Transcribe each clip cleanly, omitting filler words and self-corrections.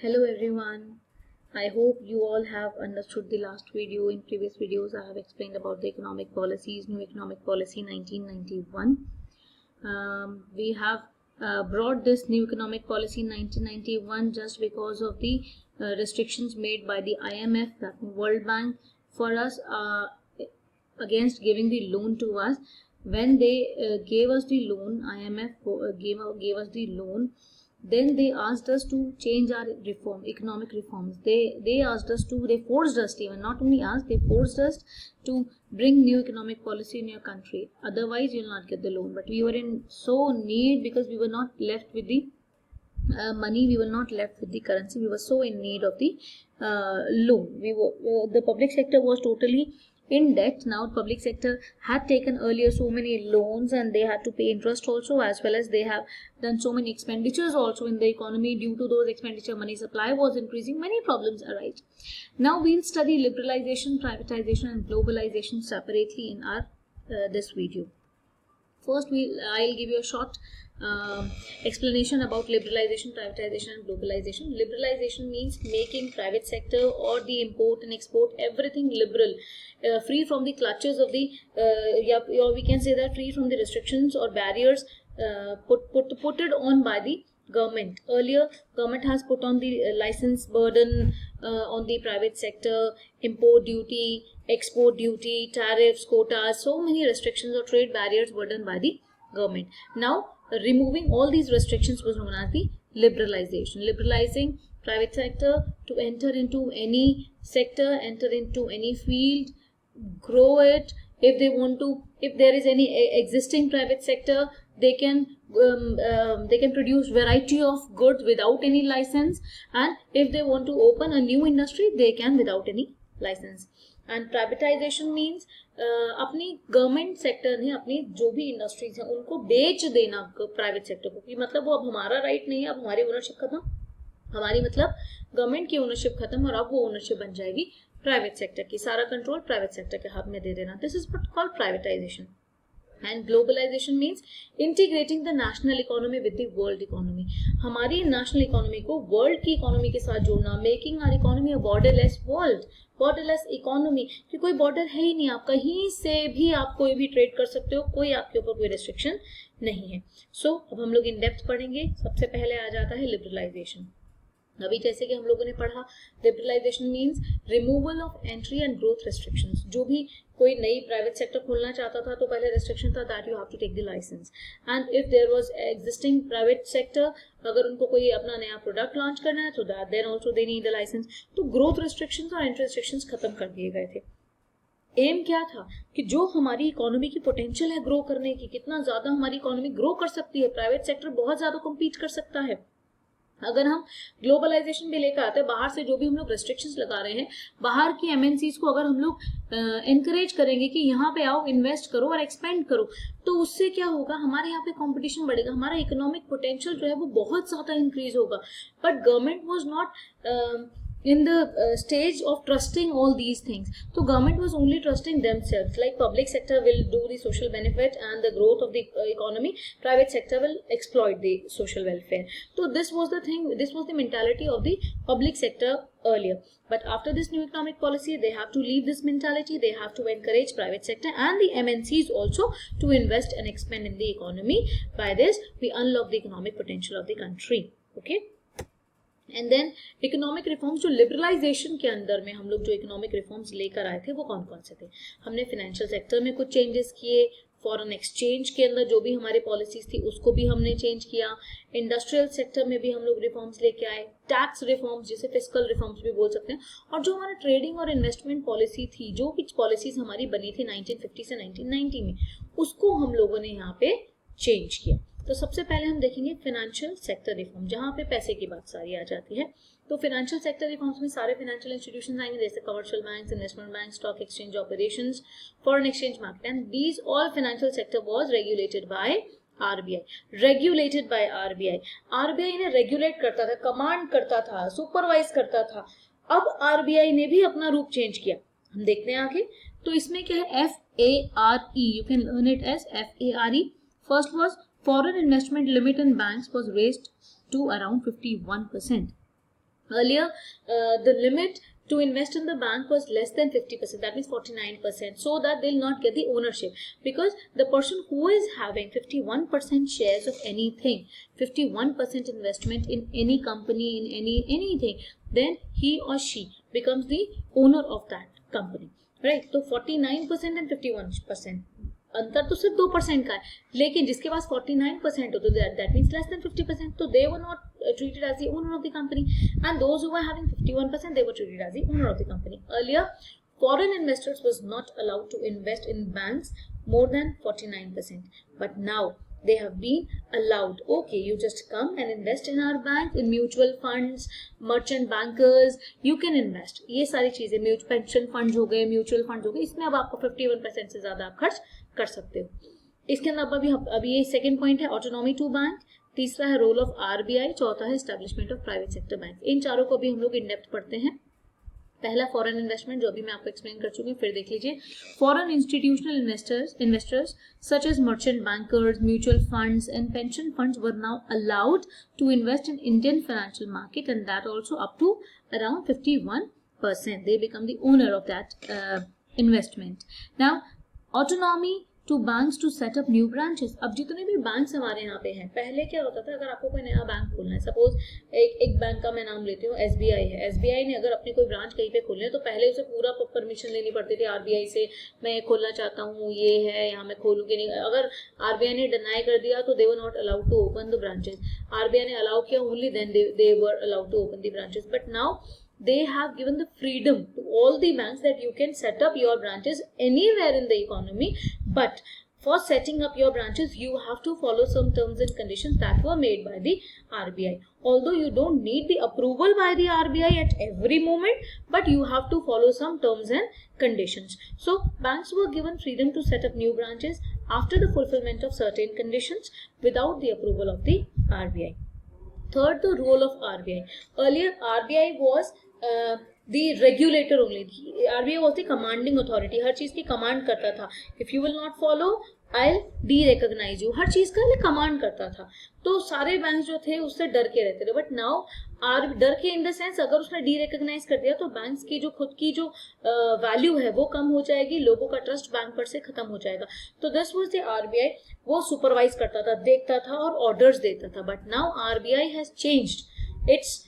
Hello everyone. I hope you all have understood the last video. In previous videos I have explained about the economic policies, new economic policy 1991. We have brought this new economic policy in 1991 just because of the restrictions made by the IMF, that World Bank, for us against giving the loan to us. When they gave us the loan, IMF gave us the loan, then they asked us to change our economic reforms. They forced us, even not only asked, they forced us to bring new economic policy in your country. Otherwise you'll not get the loan. But we were in so need because we were not left with the money, we were not left with the currency. We were so in need of the loan. The public sector was totally in debt. Now public sector had taken earlier so many loans and they had to pay interest also, as well as they have done so many expenditures also in the economy. Due to those expenditure, money supply was increasing, many problems arise. Now we'll study liberalization, privatization and globalization separately in our this video. First I'll give you a short explanation about liberalization, privatization and globalization. Liberalization means making private sector or the import and export everything liberal, free from the clutches of the or we can say that free from the restrictions or barriers put it on by the government. Earlier government has put on the license burden on the private sector, import duty, export duty, tariffs, quotas, so many restrictions or trade barriers burdened by the government. Now removing all these restrictions was known as the liberalization. Liberalizing private sector to enter into any sector, enter into any field, grow it. If they want to, if there is any existing private sector, they can produce variety of goods without any license, and if they want to open a new industry, they can without any license. And privatization means अपनी government sector ने अपनी जो भी industries हैं उनको बेच देना private sector को, कि मतलब वो अब हमारा राइट नहीं है, अब हमारी ओनरशिप खत्म, हमारी मतलब गवर्नमेंट की ओनरशिप खत्म और अब वो ओनरशिप बन जाएगी प्राइवेट सेक्टर की, सारा कंट्रोल प्राइवेट सेक्टर के हाथ में दे देना. This is what called privatisation. And globalization means integrating the national economy with the world economy. हमारी national economy को world की economy के साथ जोड़ना, making our economy a borderless world, borderless economy, कि कोई border है ही नहीं, आप कहीं से भी आप कोई भी trade कर सकते हो, कोई आपके ऊपर कोई restriction नहीं है. So अब हम लोग in depth पढ़ेंगे. सबसे पहले आ जाता है liberalization. अभी जैसे कि हम लोगों ने पढ़ा, liberalisation means removal of entry and growth restrictions. जो भी कोई नई प्राइवेट सेक्टर खोलना चाहता था तो पहले रेस्ट्रिक्शन था that you have to take the licence, and if there was existing private sector, अगर उनको कोई अपना नया प्रोडक्ट लॉन्च करना है तो that then also they need the licence. तो ग्रोथ रेस्ट्रिक्शंस और एंट्री रेस्ट्रिक्शंस खत्म कर दिए गए थे. एम क्या था कि जो हमारी इकोनॉमी की पोटेंशियल है ग्रो करने की, कितना ज्यादा हमारी इकोनॉमी ग्रो कर सकती है, प्राइवेट सेक्टर बहुत ज्यादा कम्पीट कर सकता है. अगर हम ग्लोबलाइजेशन भी लेकर आते हैं, बाहर से जो भी हम लोग रेस्ट्रिक्शंस लगा रहे हैं, बाहर की एमएनसीज को अगर हम लोग एनकरेज करेंगे कि यहाँ पे आओ, इन्वेस्ट करो और एक्सपेंड करो, तो उससे क्या होगा, हमारे यहाँ पे कंपटीशन बढ़ेगा, हमारा इकोनॉमिक पोटेंशियल जो है वो बहुत ज्यादा इंक्रीज होगा. But government was not in the stage of trusting all these things. So government was only trusting themselves, like public sector will do the social benefit and the growth of the economy, private sector will exploit the social welfare. So this was the thing, this was the mentality of the public sector earlier. But after this new economic policy, they have to leave this mentality, they have to encourage private sector and the MNCs also to invest and expand in the economy. By this we unlock the economic potential of the country. Okay. And then economic reforms, जो liberalisation के अंदर में हम लोग जो economic reforms लेकर आए थे वो कौन कौन से थे. हमने फाइनेंशियल सेक्टर में कुछ चेंजेस किए, फॉरेन एक्सचेंज के अंदर जो भी हमारी पॉलिसीज थी उसको भी हमने चेंज किया, इंडस्ट्रियल सेक्टर में भी हम लोग रिफॉर्म्स लेके आए, टैक्स रिफॉर्म्स जिसे फिस्कल रिफॉर्म्स भी बोल सकते हैं, और जो हमारा ट्रेडिंग और इन्वेस्टमेंट पॉलिसी थी, जो भी पॉलिसीज हमारी बनी थी 1950 से 1990 में, उसको हम लोगों ने यहाँ पे चेंज किया. तो सबसे पहले हम देखेंगे फाइनेंशियल सेक्टर रिफॉर्म, जहां पे पैसे की बात सारी आ जाती है. तो फाइनेंशियल सेक्टर रिफॉर्म्स में सारे फाइनेंशियल इंस्टीट्यूशंस आएंगे, जैसे commercial banks, investment bank, stock exchange operations, foreign exchange market, and these all financial sector was regulated by RBI. Regulated by RBI. RBI ने रेगुलेट करता था, कमांड करता था, सुपरवाइज करता था. अब आरबीआई ने भी अपना रूप चेंज किया, हम देखते हैं आगे. तो इसमें क्या है, FARE, you can learn it as FARE. First was foreign investment limit in banks was raised to around 51%. Earlier, the limit to invest in the bank was less than 50%, that means 49%, so that they'll not get the ownership, because the person who is having 51% shares of anything, 51% investment in any company, in anything, then he or she becomes the owner of that company, right? So 49% and 51%, अंतर तो सिर्फ 2% का है, लेकिन जिसके पास 49% हो तो that means less than 50%, तो they were not treated as the owner of the company, and those who were having 51% they were treated as the owner of the company. Earlier, foreign investors was not allowed to invest in banks more than 49%, but now they have been allowed. Okay, you just come and invest in our bank, in mutual funds, merchant bankers, you can invest. ये सारी चीजें, pension fund हो गए, mutual fund हो गए, इसमें अब आपको 51% से ज्यादा आप खर्च कर सकते हो. इसके अंदर अभी ये सेकंड पॉइंट है ऑटोनॉमी टू बैंक, तीसरा है रोल ऑफ आरबीआई, चौथा है establishment of private sector bank. इन चारों को भी हम लोग इन डेप्थ पढ़ते हैं. पहला फॉरेन इन्वेस्टमेंट जो अभी मैं आपको एक्सप्लेन कर चुकी हूँ, फिर देख लीजिए. Foreign institutional investors such as merchant bankers, mutual funds and pension funds were now allowed to invest in Indian financial market, and that also up to around 51%. They become the owner of that investment. Now, autonomy to banks to set up new branches. अब जितने भी banks हमारे यहाँ पे हैं, पहले क्या होता था, अगर आपको कोई नया बैंक खोलना है, सपोज एक बैंक का मैं नाम लेती हूँ, एसबीआई है. एसबीआई ने अगर अपनी कोई ब्रांच कहीं पे खोलनी है तो पहले उसे पूरा परमिशन लेनी पड़ती थी आरबीआई से, मैं ये खोलना चाहता हूँ, ये है, यहाँ मैं खोलूंगी नहीं. अगर आरबीआई ने डिनाई कर दिया तो they were not allowed to open the branches. RBI ने अलाउ किया, only then they were allowed to open the branches. But now they have given the freedom to all the banks that you can set up your branches anywhere in the economy, but for setting up your branches you have to follow some terms and conditions that were made by the RBI. Although you don't need the approval by the RBI at every moment, but you have to follow some terms and conditions. So banks were given freedom to set up new branches after the fulfillment of certain conditions without the approval of the RBI. Third, the role of RBI. Earlier RBI was the regulator only. RBI was the commanding authority. हर चीज की command करता था. If you will not follow, I'll de-recognize you. हर चीज का command करता था. तो सारे बैंक जो थे उससे डर के रहते थे. बट नाउ डर के इन द सेंस, अगर उसने डी-रिकॉग्नाइज कर दिया तो बैंक्स की जो खुद की जो वैल्यू है वो कम हो जाएगी, लोगों का ट्रस्ट बैंक पर से खत्म हो जाएगा. तो दिस वाज द आरबीआई. वो सुपरवाइज करता था, देखता था और ऑर्डर्स देता था. But now RBI has changed it's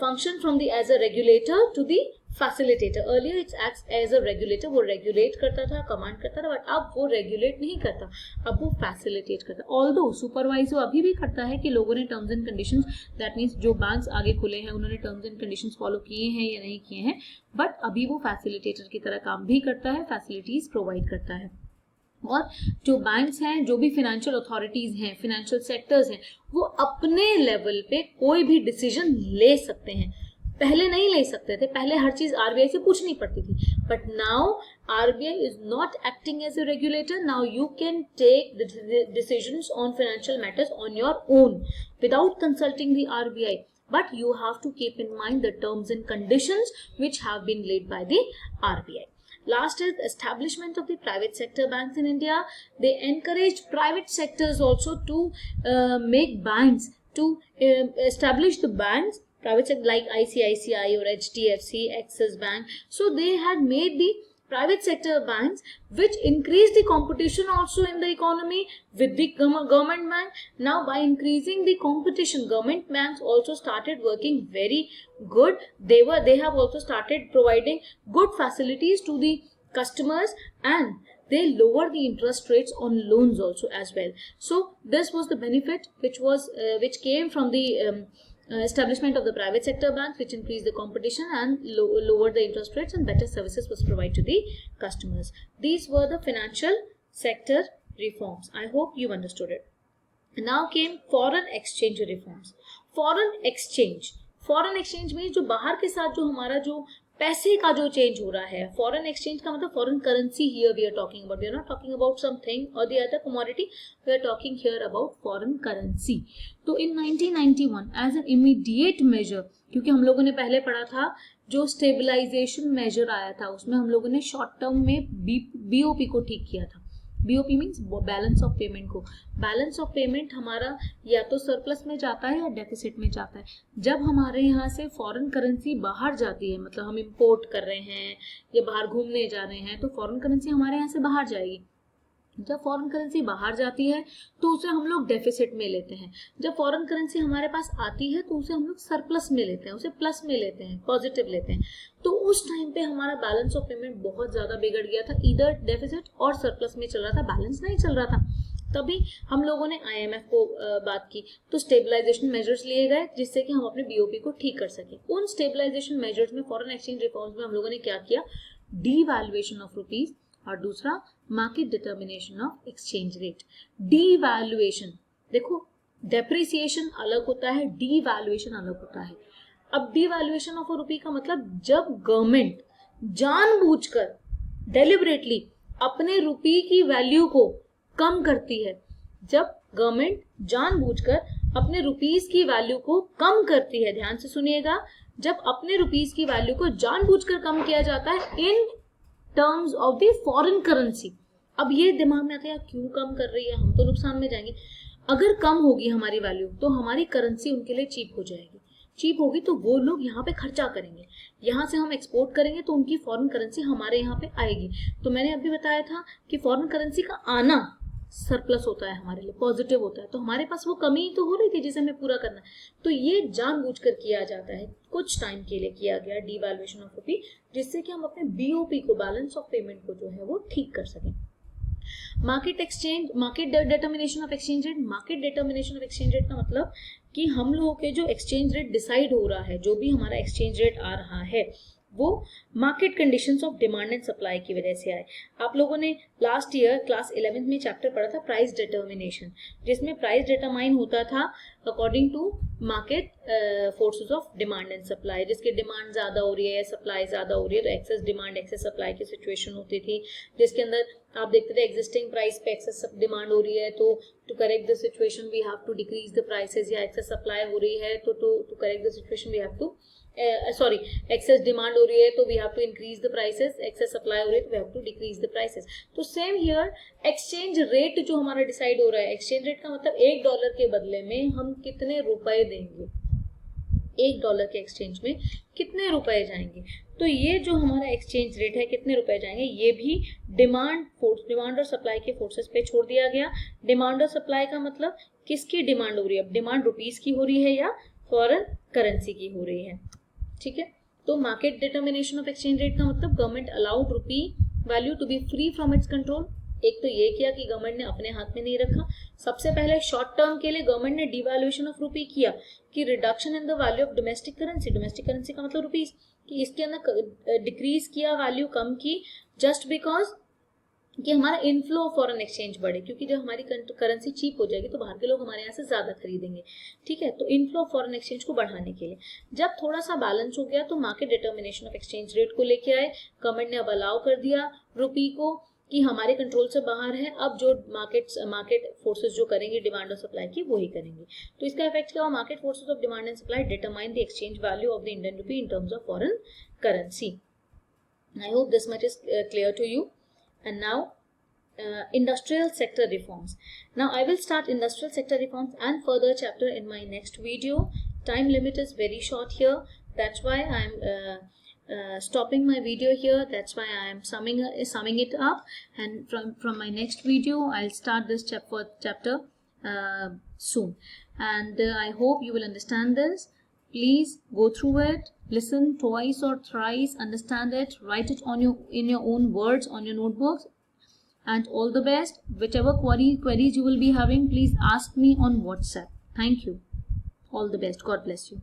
function from the as a regulator to the facilitator. Earlier it acts as a regulator. वो regulate करता था, command करता था, but अब वो regulate नहीं करता, अब वो facilitate करता. Although supervise वो अभी भी करता है कि लोगों ने terms and conditions, that means जो banks आगे खुले हैं उन्होंने terms and conditions follow किए हैं या नहीं किए हैं, but अभी वो facilitator की तरह काम भी करता है, facilities provide करता है. और जो बैंक्स हैं, जो भी फाइनेंशियल अथॉरिटीज हैं, फाइनेंशियल सेक्टर्स हैं, वो अपने लेवल पे कोई भी डिसीजन ले सकते हैं. पहले नहीं ले सकते थे, पहले हर चीज आरबीआई से पूछनी पड़ती थी. But now RBI is not acting as a regulator. Now you can take decisions on financial matters on your own without consulting the RBI. But you have to keep in mind the terms and conditions which have been laid by the RBI. Last is establishment of the private sector banks in India. They encouraged private sectors also to make banks, to establish the banks, private sector like ICICI or HDFC, Axis Bank. So they had made the private sector banks which increase the competition also in the economy with the government bank. Now by increasing the competition, government banks also started working very good. They have also started providing good facilities to the customers, and they lower the interest rates on loans also as well. So this was the benefit which came from the establishment of the private sector banks, which increased the competition and lowered the interest rates, and better services was provided to the customers. These were the financial sector reforms. I hope you understood it. Now came foreign exchange reforms. Foreign exchange means जो बाहर के साथ जो हमारा जो पैसे का जो चेंज हो रहा है. फॉरेन एक्सचेंज का मतलब foreign currency. Here we are talking about, we are not talking about something or the other commodity, we are talking here about foreign currency. तो in 1991 as an immediate measure, क्योंकि हम लोगों ने पहले पढ़ा था जो स्टेबलाइजेशन मेजर आया था उसमें हम लोगों ने शॉर्ट टर्म में बीओपी को ठीक किया था. BOP means balance of payment को। बैलेंस ऑफ पेमेंट हमारा या तो सरप्लस में जाता है या डेफिसिट में जाता है। जब हमारे यहाँ से फॉरेन करेंसी बाहर जाती है, मतलब हम इंपोर्ट कर रहे हैं या बाहर घूमने जा रहे हैं, तो फॉरेन करेंसी हमारे यहाँ से बाहर जाएगी। जब फॉरेन करेंसी बाहर जाती है तो उसे हम लोग डेफिसिट में लेते हैं। जब फॉरेन करेंसी हमारे पास आती है तो उसे हम लोग सरप्लस में लेते हैं, उसे प्लस में लेते हैं, पॉजिटिव लेते हैं। तो उस टाइम पे हमारा बैलेंस ऑफ पेमेंट बहुत ज्यादा बिगड़ गया था, इधर डेफिसिट और सरप्लस में चल रहा था, बैलेंस नहीं चल रहा था। तभी हम लोगों ने IMF को बात की, तो स्टेबलाइजेशन मेजर्स लिए गए जिससे कि हम अपने बीओपी को ठीक कर सके। उन स्टेबलाइजेशन मेजर्स में फॉरेन एक्सचेंज रिफॉर्म्स में हम लोगों ने क्या किया, डीवैल्यूएशन ऑफ रुपीज और दूसरा market determination of exchange rate. Devaluation, देखो डेप्रिसिएशन अलग होता है, डीवैल्यूएशन अलग होता है। अब डीवैल्यूएशन ऑफ अ रुपी का मतलब जब गवर्नमेंट जानबूझकर डेलिबरेटली अपने रुपी की वैल्यू को कम करती है, जब गवर्नमेंट जानबूझकर अपने रुपीस की वैल्यू को कम करती है, ध्यान से सुनिएगा, जब अपने रुपीस की वैल्यू को जानबूझकर कम किया जाता है इन terms of the foreign currency. अब ये दिमाग में आता है क्यों कम कर रही है, हम तो नुकसान में जाएंगे। अगर कम होगी हमारी वैल्यू तो हमारी करेंसी उनके लिए चीप हो जाएगी, चीप होगी तो वो लोग यहाँ पे खर्चा करेंगे, यहाँ से हम एक्सपोर्ट करेंगे तो उनकी फॉरेन करेंसी हमारे यहाँ पे आएगी। तो मैंने अभी बताया था कि फॉरेन करेंसी का आना सरप्लस होता है, हमारे लिए पॉजिटिव होता है, तो हमारे पास वो कमी तो हो रही थी जिसे हमें पूरा करना है। तो ये जानबूझकर किया जाता है, कुछ टाइम के लिए किया गया डीवैल्यूएशन ऑफ रुपी, जिससे कि हम अपने बीओपी को, बैलेंस ऑफ पेमेंट को जो है वो ठीक कर सकें। Market exchange, market determination of exchange rate. Market determination of exchange rate का मतलब कि हम लोगों के जो एक्सचेंज रेट डिसाइड हो रहा है, जो भी हमारा एक्सचेंज रेट आ रहा है, वो market conditions of demand and supply की वजह से आए। आप लोगों ने लास्ट ईयर क्लास 11th में चैप्टर पढ़ा था प्राइस डिटर्मिनेशन, जिसमें प्राइस डिटरमाइन होता था according to market forces of demand and supply. जिसकी डिमांड ज्यादा हो रही है, सप्लाई ज्यादा हो रही है, तो एक्सेस डिमांड एक्सेस सप्लाई की सिचुएशन होती थी, जिसके अंदर आप देखते थे एग्जिस्टिंग प्राइस पे एक्सेस डिमांड हो रही है तो to correct the situation we have to decrease the prices, या एक्सेस सप्लाई हो रही है तो to correct the situation we have to excess demand हो रही है तो we have to increase the prices, excess supply हो रही है तो we have to decrease the prices. तो सेम हियर एक्सचेंज रेट जो हमारा डिसाइड हो रहा है, एक्सचेंज रेट का मतलब $1 के बदले में हम कितने रुपए देंगे, $1 के एक्सचेंज में कितने रुपए जाएंगे। तो ये जो हमारा एक्सचेंज रेट है कितने रुपए जाएंगे, ये भी डिमांड और सप्लाई के फोर्सेस पे छोड़ दिया गया। डिमांड और सप्लाई का मतलब किसकी डिमांड हो रही है, अब डिमांड रुपीस की हो रही है या फॉरेन करेंसी की हो रही है, ठीक है। तो market determination of exchange rate का मतलब government allowed rupee value to be free from its control. एक तो ये किया कि गवर्नमेंट ने अपने हाथ में नहीं रखा। सबसे पहले शॉर्ट टर्म के लिए गवर्नमेंट ने डिवैल्यूएशन ऑफ रुपी किया कि reduction in the value of domestic currency, domestic currency का मतलब रुपीस, कि इसके अंदर डिक्रीज किया, वैल्यू कम की, जस्ट बिकॉज कि हमारा इनफ्लो ऑफ फॉरेन एक्सचेंज बढ़े, क्योंकि जब हमारी करेंसी चीप हो जाएगी तो बाहर के लोग हमारे यहाँ से ज्यादा खरीदेंगे, ठीक है। तो इनफ्लो ऑफ फॉरेन एक्सचेंज को बढ़ाने के लिए जब थोड़ा सा बैलेंस हो गया तो market determination of exchange rate को लेके आए। गवर्नमेंट ने अब अलाउ कर दिया रुपी को कि हमारे कंट्रोल से बाहर है, अब जो मार्केट फोर्सेस जो करेंगे डिमांड और सप्लाई की वो ही करेंगे। तो इसका इफेक्ट क्या हुआ, market forces of demand and supply determine the exchange value of the Indian rupee in terms of foreign currency. I hope this much is clear to you. And now industrial sector reforms. Now I will start industrial sector reforms and further chapter in my next video. Time limit is very short here, that's why I am stopping my video here, that's why I am summing it up, and from my next video I'll start this chapter soon, and I hope you will understand this. Please go through it, listen twice or thrice, understand it, write it in your own words on your notebooks. And all the best. Whichever queries you will be having, please ask me on WhatsApp. Thank you. All the best. God bless you.